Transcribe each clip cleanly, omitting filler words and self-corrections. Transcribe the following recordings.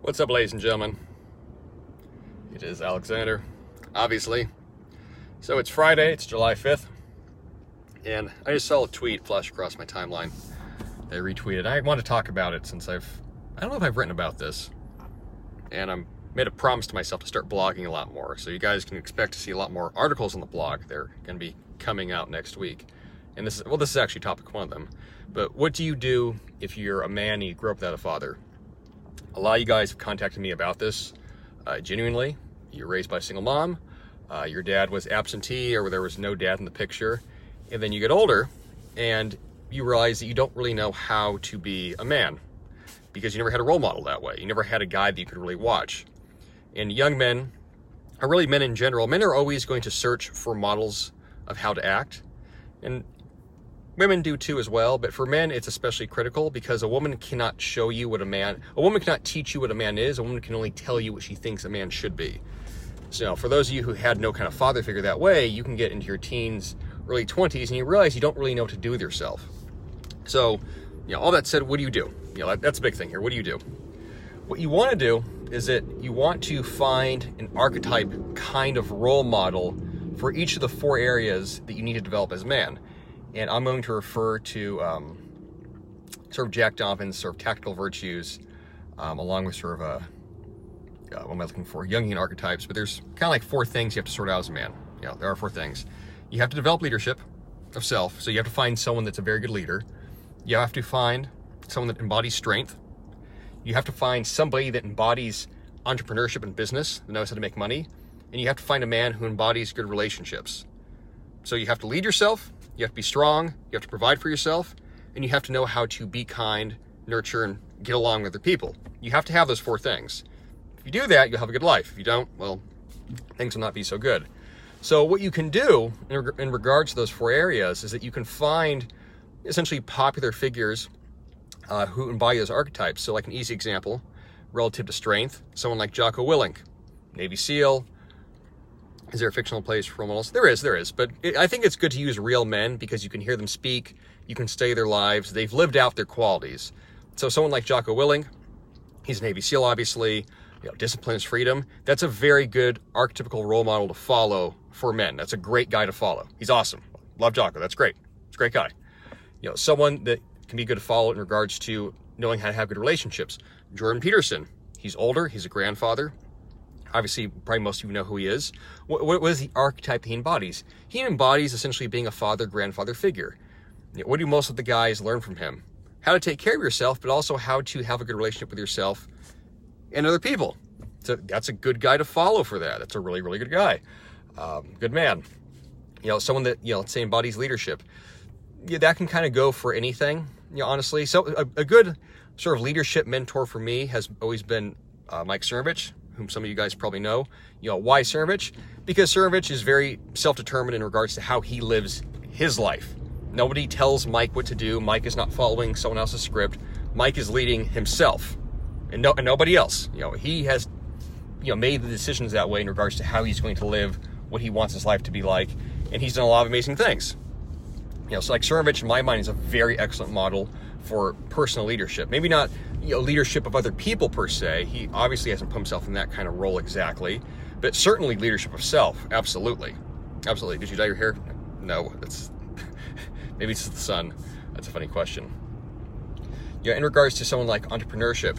What's up, ladies and gentlemen? It is Alexander, obviously. So it's Friday, it's July 5th, and I just saw a tweet flash across my timeline. They retweeted. I want to talk about it since I don't know if I've written about this, and I'm made a promise to myself to start blogging a lot more. So you guys can expect to see a lot more articles on the blog. They're going to be coming out next week. And this is actually topic one of them. But what do you do if you're a man and you grew up without a father? A lot of you guys have contacted me about this. Genuinely, you're raised by a single mom. Your dad was absentee, or there was no dad in the picture. And then you get older and you realize that you don't really know how to be a man because you never had a role model that way. You never had a guy that you could really watch. And young men, or really men in general, men are always going to search for models of how to act. And women do too as well, but for men it's especially critical because a woman cannot show you what a woman cannot teach you what a man is. A woman can only tell you what she thinks a man should be. So for those of you who had no kind of father figure that way, you can get into your teens, early 20s, and you realize you don't really know what to do with yourself. So, all that said, what do you do? That's a big thing here. What do you do? What you want to do is that you want to find an archetype kind of role model for each of the four areas that you need to develop as a man. And I'm going to refer to sort of Jack Donovan's sort of tactical virtues, along with sort of what am I looking for? Jungian archetypes. But there's kind of like four things you have to sort out as a man. There are four things. You have to develop leadership of self. So you have to find someone that's a very good leader. You have to find someone that embodies strength. You have to find somebody that embodies entrepreneurship and business, that knows how to make money. And you have to find a man who embodies good relationships. So you have to lead yourself. You have to be strong, you have to provide for yourself, and you have to know how to be kind, nurture, and get along with other people. You have to have those four things. If you do that, you'll have a good life. If you don't, well, things will not be so good. So what you can do in regards to those four areas is that you can find essentially popular figures who embody those archetypes. So like an easy example, relative to strength, someone like Jocko Willink, Navy SEAL. Is there a fictional place for role models? There is. But I think it's good to use real men because you can hear them speak, you can study their lives, they've lived out their qualities. So someone like Jocko Willink, he's a Navy SEAL, obviously, discipline is freedom. That's a very good archetypical role model to follow for men. That's a great guy to follow. He's awesome. Love Jocko, that's great. He's a great guy. Someone that can be good to follow in regards to knowing how to have good relationships. Jordan Peterson, he's older, he's a grandfather. Obviously, probably most of you know who he is. What is the archetype he embodies? He embodies essentially being a father, grandfather figure. What do most of the guys learn from him? How to take care of yourself, but also how to have a good relationship with yourself and other people. So that's a good guy to follow for that. That's a really, really good guy. Good man. Someone that, let's say embodies leadership. That can kind of go for anything, honestly. So a good sort of leadership mentor for me has always been Mike Cernovich, whom some of you guys probably know. Why Cernovich? Because Cernovich is very self-determined in regards to how he lives his life. Nobody tells Mike what to do. Mike is not following someone else's script. Mike is leading himself and nobody else. He has made the decisions that way in regards to how he's going to live, what he wants his life to be like, and he's done a lot of amazing things. So like Cernovich, in my mind, is a very excellent model for personal leadership. Maybe not leadership of other people per se. He obviously hasn't put himself in that kind of role exactly, but certainly leadership of self. Absolutely. Did you dye your hair? No, that's maybe it's the sun. That's a funny question. In regards to someone like entrepreneurship,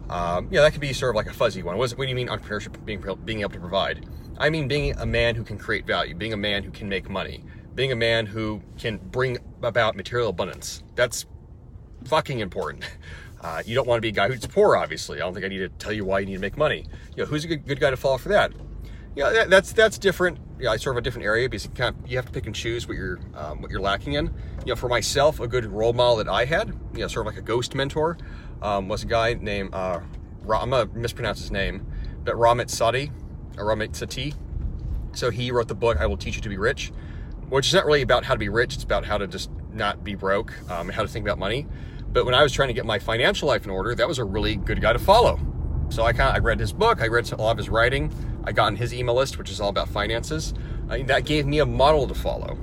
that could be sort of like a fuzzy one. What do you mean entrepreneurship being able to provide? I mean being a man who can create value, being a man who can make money, being a man who can bring about material abundance. That's fucking important. You don't want to be a guy who's poor, obviously. I don't think I need to tell you why you need to make money. Who's a good guy to follow for that? That's different. It's sort of a different area because you have to pick and choose what you're lacking in. For myself, a good role model that I had, sort of like a ghost mentor, was a guy named I'm gonna mispronounce his name, but Ramit Sethi. So he wrote the book "I Will Teach You to Be Rich," which is not really about how to be rich. It's about how to just not be broke, how to think about money. But when I was trying to get my financial life in order, that was a really good guy to follow. So I read his book, I read a lot of his writing, I got on his email list, which is all about finances. That gave me a model to follow.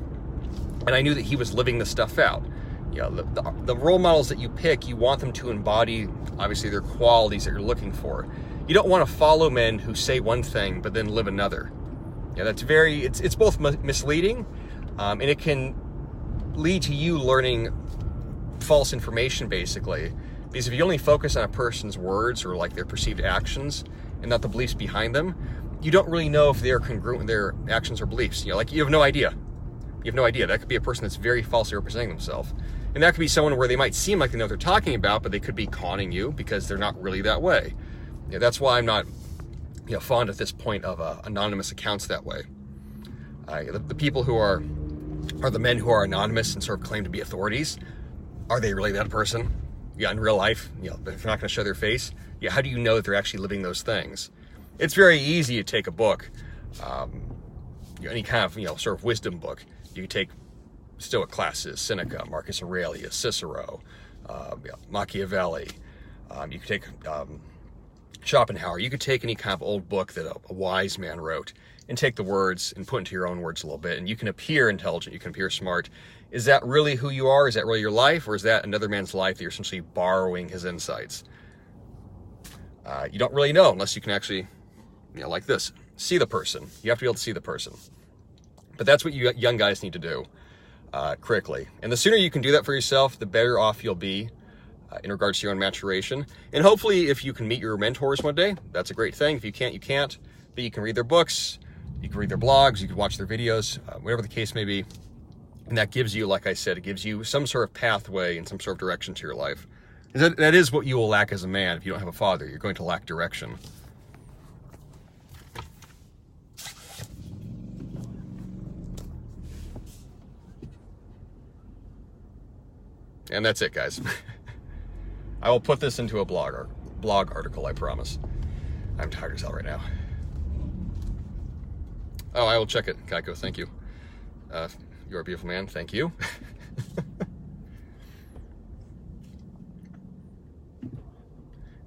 And I knew that he was living this stuff out. The role models that you pick, you want them to embody, obviously, their qualities that you're looking for. You don't want to follow men who say one thing but then live another. Yeah, that's it's both misleading, and it can lead to you learning false information, basically. Because if you only focus on a person's words or like their perceived actions and not the beliefs behind them, you don't really know if they are congruent with their actions or beliefs. Like you have no idea. You have no idea. That could be a person that's very falsely representing themselves. And that could be someone where they might seem like they know what they're talking about, but they could be conning you because they're not really that way. Yeah, that's why I'm not fond at this point of anonymous accounts that way. The people who are the men who are anonymous and sort of claim to be authorities, are they really that person? Yeah, in real life, they're not going to show their face. Yeah, how do you know that they're actually living those things? It's very easy to take a book, any kind of sort of wisdom book. You can take Stoic classes, Seneca, Marcus Aurelius, Cicero, Machiavelli. You could take Schopenhauer. You could take any kind of old book that a wise man wrote and take the words and put into your own words a little bit, and you can appear intelligent, you can appear smart. Is that really who you are? Is that really your life? Or is that another man's life that you're essentially borrowing his insights? You don't really know unless you can actually, like this, see the person. You have to be able to see the person. But that's what you young guys need to do critically. And the sooner you can do that for yourself, the better off you'll be in regards to your own maturation. And hopefully if you can meet your mentors one day, that's a great thing. If you can't, you can't. But you can read their books, you can read their blogs, you can watch their videos, whatever the case may be. And that gives you, like I said, it gives you some sort of pathway and some sort of direction to your life. That is what you will lack as a man if you don't have a father. You're going to lack direction. And that's it, guys. I will put this into a blog article, I promise. I'm tired as hell right now. Oh, I will check it, Geico, thank you. You're a beautiful man, thank you.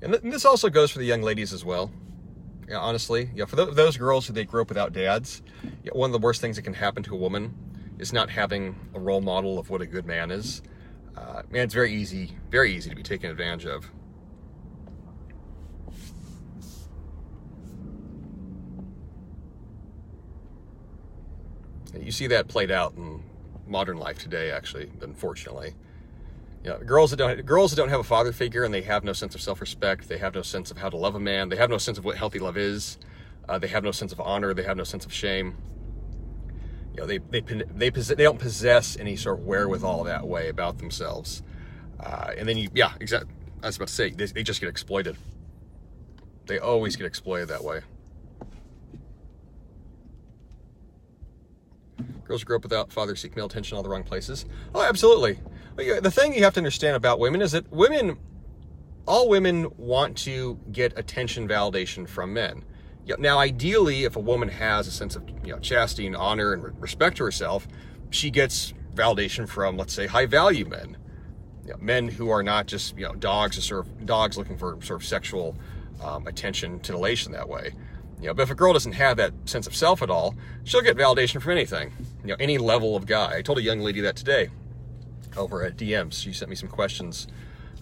And this also goes for the young ladies as well. Yeah, honestly, for those girls who they grew up without dads, one of the worst things that can happen to a woman is not having a role model of what a good man is. Man, it's very easy to be taken advantage of. You see that played out in modern life today, actually, unfortunately. Girls that don't have a father figure and they have no sense of self-respect, they have no sense of how to love a man, they have no sense of what healthy love is, they have no sense of honor, they have no sense of shame. They don't possess any sort of wherewithal that way about themselves. And then exactly. I was about to say, they just get exploited. They always get exploited that way. Girls who grow up without fathers seek male attention in all the wrong places. Oh, absolutely. The thing you have to understand about women is that all women want to get attention, validation from men. Now, ideally, if a woman has a sense of chastity and honor and respect to herself, she gets validation from, let's say, high-value men. Men who are not just dogs looking for sort of sexual attention, titillation that way. But if a girl doesn't have that sense of self at all, she'll get validation from anything. Any level of guy. I told a young lady that today over at DMs. She sent me some questions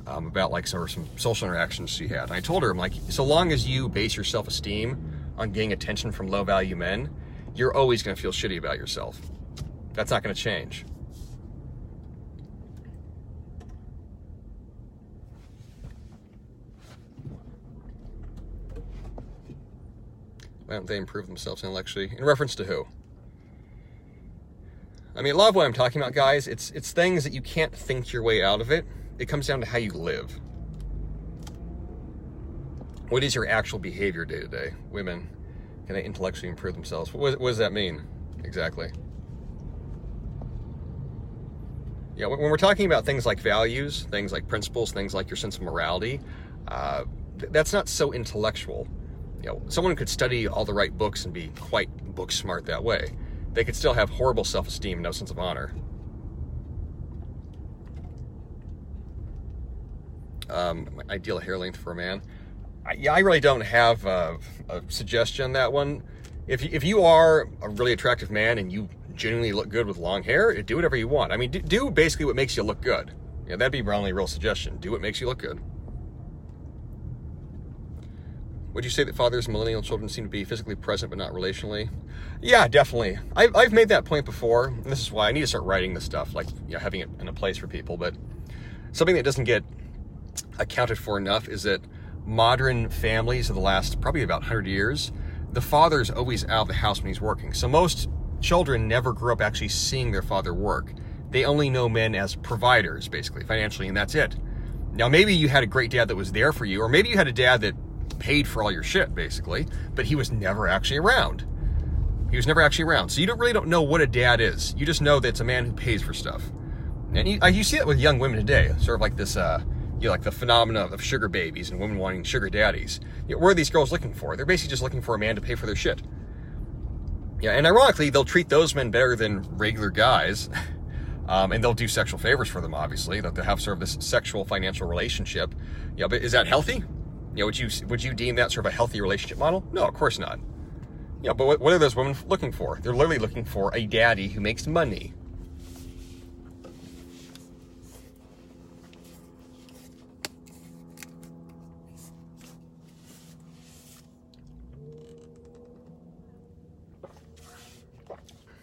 about some social interactions she had. And I told her, I'm like, so long as you base your self-esteem on getting attention from low-value men, you're always going to feel shitty about yourself. That's not going to change. Why don't they improve themselves intellectually? In reference to who? I mean, a lot of what I'm talking about, guys, it's things that you can't think your way out of it. It comes down to how you live. What is your actual behavior day to day? Women, can they intellectually improve themselves? What does that mean exactly? When we're talking about things like values, things like principles, things like your sense of morality, that's not so intellectual. Someone could study all the right books and be quite book smart that way. They could still have horrible self-esteem, no sense of honor. Ideal hair length for a man. I really don't have a suggestion on that one. If you are a really attractive man and you genuinely look good with long hair, do whatever you want. I mean, do basically what makes you look good. That'd be my only real suggestion. Do what makes you look good. Would you say that fathers and millennial children seem to be physically present but not relationally? Yeah, definitely. I've made that point before, and this is why I need to start writing this stuff, like, you know, having it in a place for people. But something that doesn't get accounted for enough is that modern families of the last probably about 100 years, the father's always out of the house when he's working. So most children never grew up actually seeing their father work. They only know men as providers, basically, financially, and that's it. Now, maybe you had a great dad that was there for you, or maybe you had a dad that paid for all your shit, basically, but he was never actually around. He was never actually around. So you really don't know what a dad is. You just know that it's a man who pays for stuff. And you see it with young women today, sort of like this, like the phenomena of sugar babies and women wanting sugar daddies. You know, what are these girls looking for? They're basically just looking for a man to pay for their shit. Yeah, and ironically, they'll treat those men better than regular guys, and they'll do sexual favors for them, obviously. They'll have sort of this sexual financial relationship. Yeah, but is that healthy? You know, would you deem that sort of a healthy relationship model? No, of course not. Yeah, but what are those women looking for? They're literally looking for a daddy who makes money.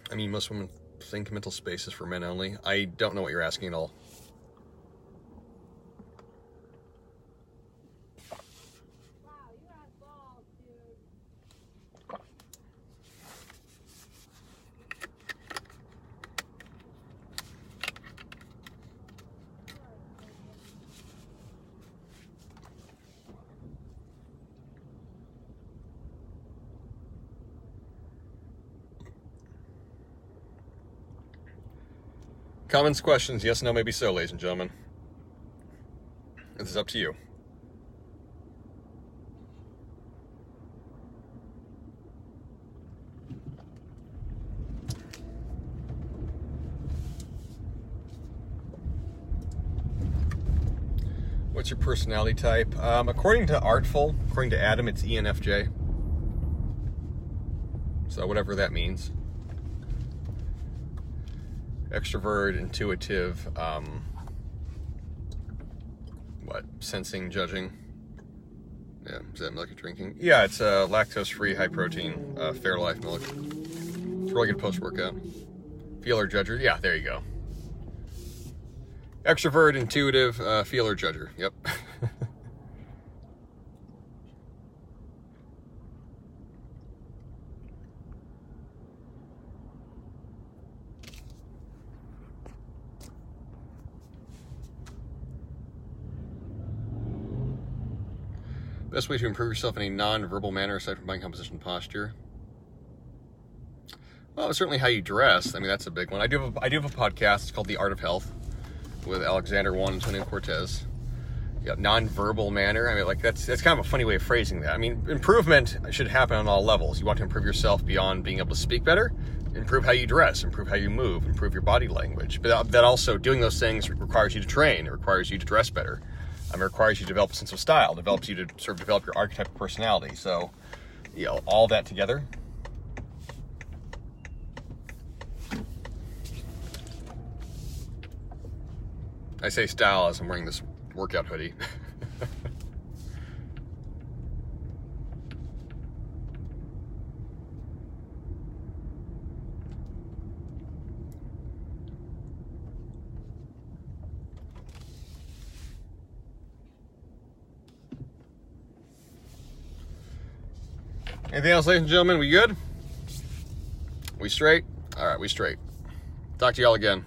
I mean, most women think mental space is for men only. I don't know what you're asking at all. Comments, questions, yes, no, maybe so, ladies and gentlemen. This is up to you. What's your personality type? According to Artful, according to Adam, it's ENFJ. So whatever that means. Extrovert, intuitive, sensing, judging. Yeah, is that milk you're drinking? Yeah, it's lactose-free, high-protein, Fairlife milk. It's really good post-workout. Feeler, judger, yeah, there you go. Extrovert, intuitive, feeler, judger, yep. Best way to improve yourself in a non-verbal manner aside from body composition and posture? Well, certainly how you dress. I mean, that's a big one. I do have a podcast. It's called The Art of Health with Alexander Juan Antonio Cortes. Yeah, non-verbal manner. I mean, like that's kind of a funny way of phrasing that. I mean, improvement should happen on all levels. You want to improve yourself beyond being able to speak better. Improve how you dress. Improve how you move. Improve your body language. But that also doing those things requires you to train. It requires you to dress better. It requires you to develop a sense of style, develops you to sort of develop your archetype of personality. So, you know, all that together. I say style as I'm wearing this workout hoodie. Anything else, ladies and gentlemen? We good? We straight? All right, we straight. Talk to y'all again.